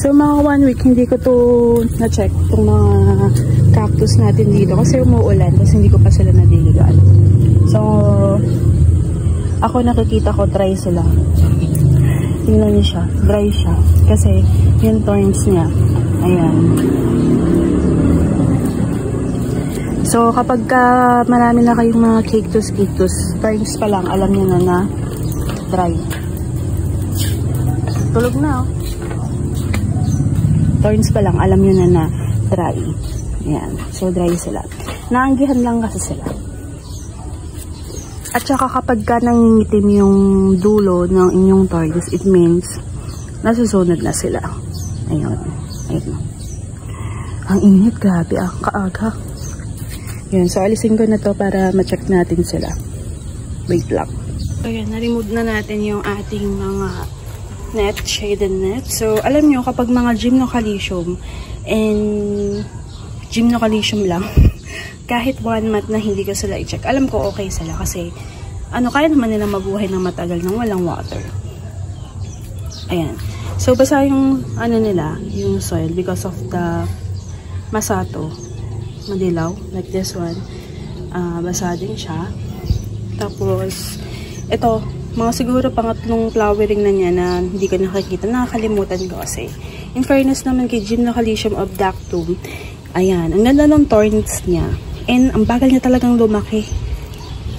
So mga 1 week hindi ko to na-check itong mga cactus natin dito kasi umuulan kasi hindi ko pa sila nadiligan. So ako nakikita ko dry sila. Tingnan niyo siya, dry siya kasi yung thorns niya. Ayan. So kapag marami na kayong mga cactus, thorns pa lang, alam niyo na dry. Tulog na, oh. Thorns pa lang, alam nyo na dry. Ayan. So, dry sila. Naanggihan lang kasi sila. At saka kapag nangingitim yung dulo ng inyong thorns, it means nasusunod na sila. Ayun. Ayun. Ang init, grabe. Ang kaaga. Ayan. So, alisin ko na to para ma-check natin sila. Wait lang. Ayan. Na-remove na natin yung ating mga net, shaded net. So, alam nyo, kapag mga gymnocalycium and gymnocalycium lang, kahit 1 month na hindi ko sila i-check, alam ko okay sila kasi, kaya naman nila mabuhay ng matagal nang walang water. Ayan. So, basa yung, nila, yung soil because of the masato. Madilaw, like this one. Basa din siya. Tapos, ito, mga siguro pangatlong flowering na niya na hindi ko nakikita. Nakakalimutan ko kasi. In fairness naman kay Gymnocalycium obductum, ayan, ang ganda ng thorns niya. And ang bagal niya talagang lumaki.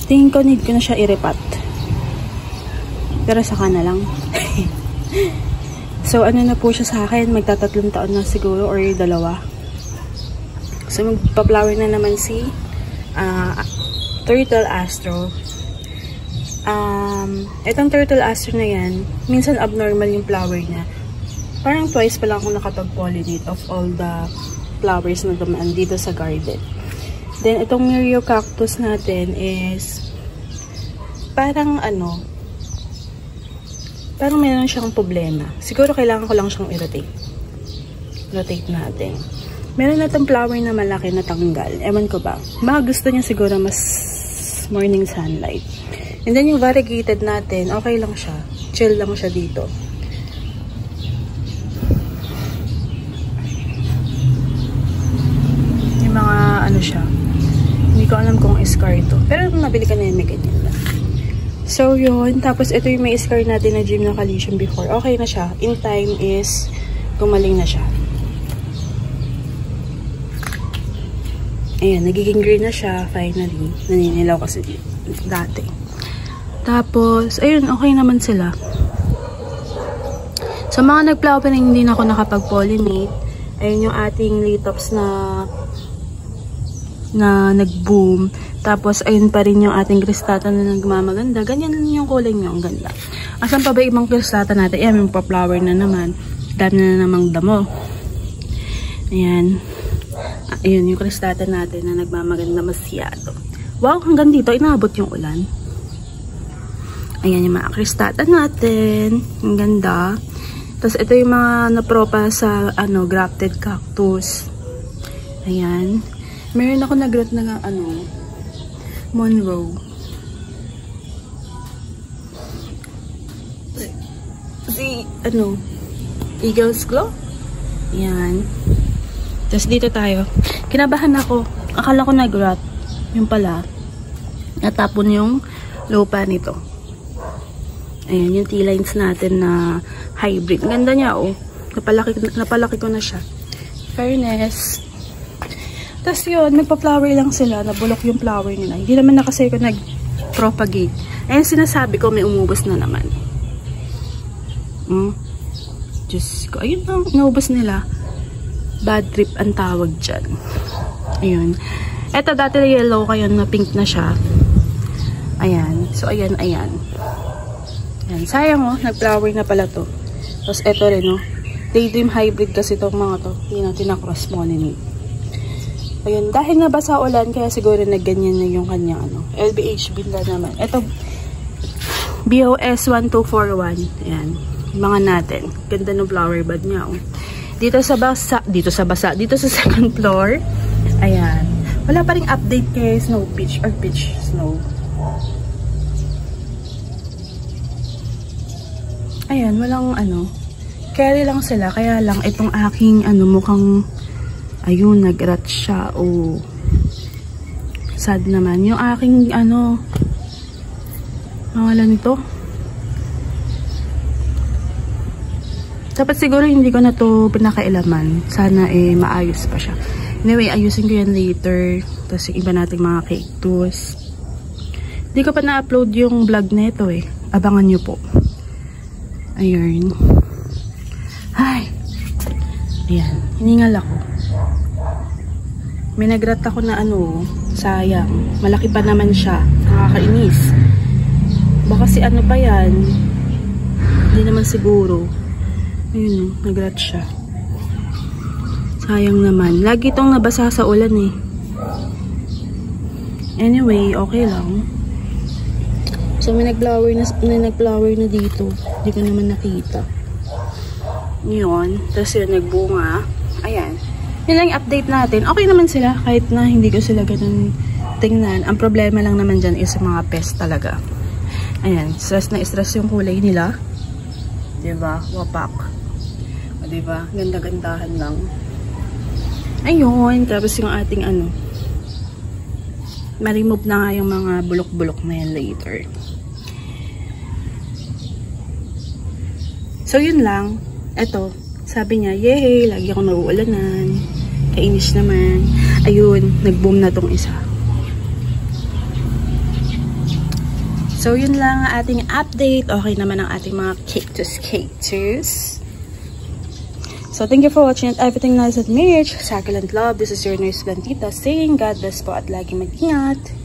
Tingin ko need ko na siya i-repat. Pero saka na lang. So ano na po siya sa akin, magtatatlong taon na siguro or 2. So magpa-flower na naman si Turtle Astro. Itong Turtle Astro na yan, minsan abnormal yung flower niya. Parang twice pa lang ako nakapag-pollinate of all the flowers na dumaan dito sa garden. Then, itong Myrio cactus natin is parang parang meron siyang problema. Siguro kailangan ko lang siyang i-rotate. Rotate natin. Meron na itong flower na malaki na tanggal. Ewan ko ba. Baka gusto niya siguro mas morning sunlight. And then yung variegated natin, okay lang siya. Chill lang siya dito. Yung mga siya. Hindi ko alam kung scar ito. Pero nabili ka na yung may ganyan lang. So yun. Tapos ito yung may scar natin na Gymnocalycium before. Okay na siya. In time is gumaling na siya. Ayan. Nagiging green na siya. Finally. Naninilaw kasi dati. Tapos, ayun, okay naman sila. So, mga nag-flowering, hindi na ako nakapag-pollinate. Ayun yung ating litops na nag-boom. Tapos, ayun pa rin yung ating cristata na nagmamaganda. Ganyan yung kulay niya, ang ganda. Asan pa ba ibang cristata natin? Ayan, yung pa-flower na naman. Dami na namang damo. Ayan. Ayun, yung cristata natin na nagmamaganda masyado. Wow, hanggang dito, inabot yung ulan. Ayan yung mga cristata natin. Ang ganda. Tapos ito yung mga napropa sa grafted cactus. Ayan. Meron ako nag-grow na Monroe. Si Eagle's Claw. Ayan. Tapos dito tayo. Kinabahan ako. Akala ko nag-rot. Yung pala. Natapon yung lupa nito. Ayan, yung T-lines natin na hybrid. Ganda niya, oh. Napalaki ko na siya. Fairness. Tapos yun, nagpa-flower lang sila. Nabulok yung flower nila. Hindi naman na kasi ko nag-propagate. Ayan, sinasabi ko, may umubos na naman. Diyos ko. Ayun lang, naubos nila. Bad trip ang tawag dyan. Ayun. Eto, dati na yellow kayo na pink na siya. Ayan. So, ayan. Ayan. Sayang, oh. Nag-flower na pala to. Tapos, eto rin, oh. Daydream hybrid kasi itong mga to. Hindi natin na-cross-pollinate. Ayun. Dahil nabasa ulan, kaya siguro nagganyan na yung kanyang, LBH binda naman. Eto, BOS 1241. Ayan. Mga natin. Ganda ng flower bud niya, oh. Dito sa second floor. Ayan. Wala pa ring update kay Snow Peach or Peach Snow. Ayan, walang carry lang sila. Kaya lang, itong aking, ano, mukhang, ayun, nag-rat siya. Oh. Sad naman. Yung aking, ano, nawala nito. Dapat siguro hindi ko na to pinakailaman. Sana maayos pa siya. Anyway, ayusin ko yan later. Tapos yung iba nating mga cactus. Hindi ko pa na-upload yung vlog na ito Abangan nyo po. Ayun. Ay. Ayan. Hiningal ako. May nagrat ako na ano. Sayang. Malaki pa naman siya. Nakakainis. Baka si ano pa yan. Hindi naman siguro. Ayun, nagrat siya. Sayang naman. Lagi itong nabasa sa ulan Anyway, okay lang. So, may nag-flower na dito. Hindi ko naman nakita. Yun. Tapos yun, nagbunga. Ayan. Yun lang yung update natin. Okay naman sila. Kahit na hindi ko sila ganun tingnan. Ang problema lang naman dyan is mga pest talaga. Ayan. Stress na stress yung kulay nila. Diba? Wapak. Diba? Ganda-gandahan lang. Ayun. Tapos yung ating ano. Ma-remove na nga yung mga bulok-bulok na yan later. So, yun lang. Eto. Sabi niya, yay! Lagi akong nauulanan. Kainis naman. Ayun. Nag-boom na tong isa. So, yun lang ang ating update. Okay naman ang ating mga cactus. So, thank you for watching at everything nice at Mitch. Succulent love. This is your nurse Blandita saying God bless po at lagi mag-ingat.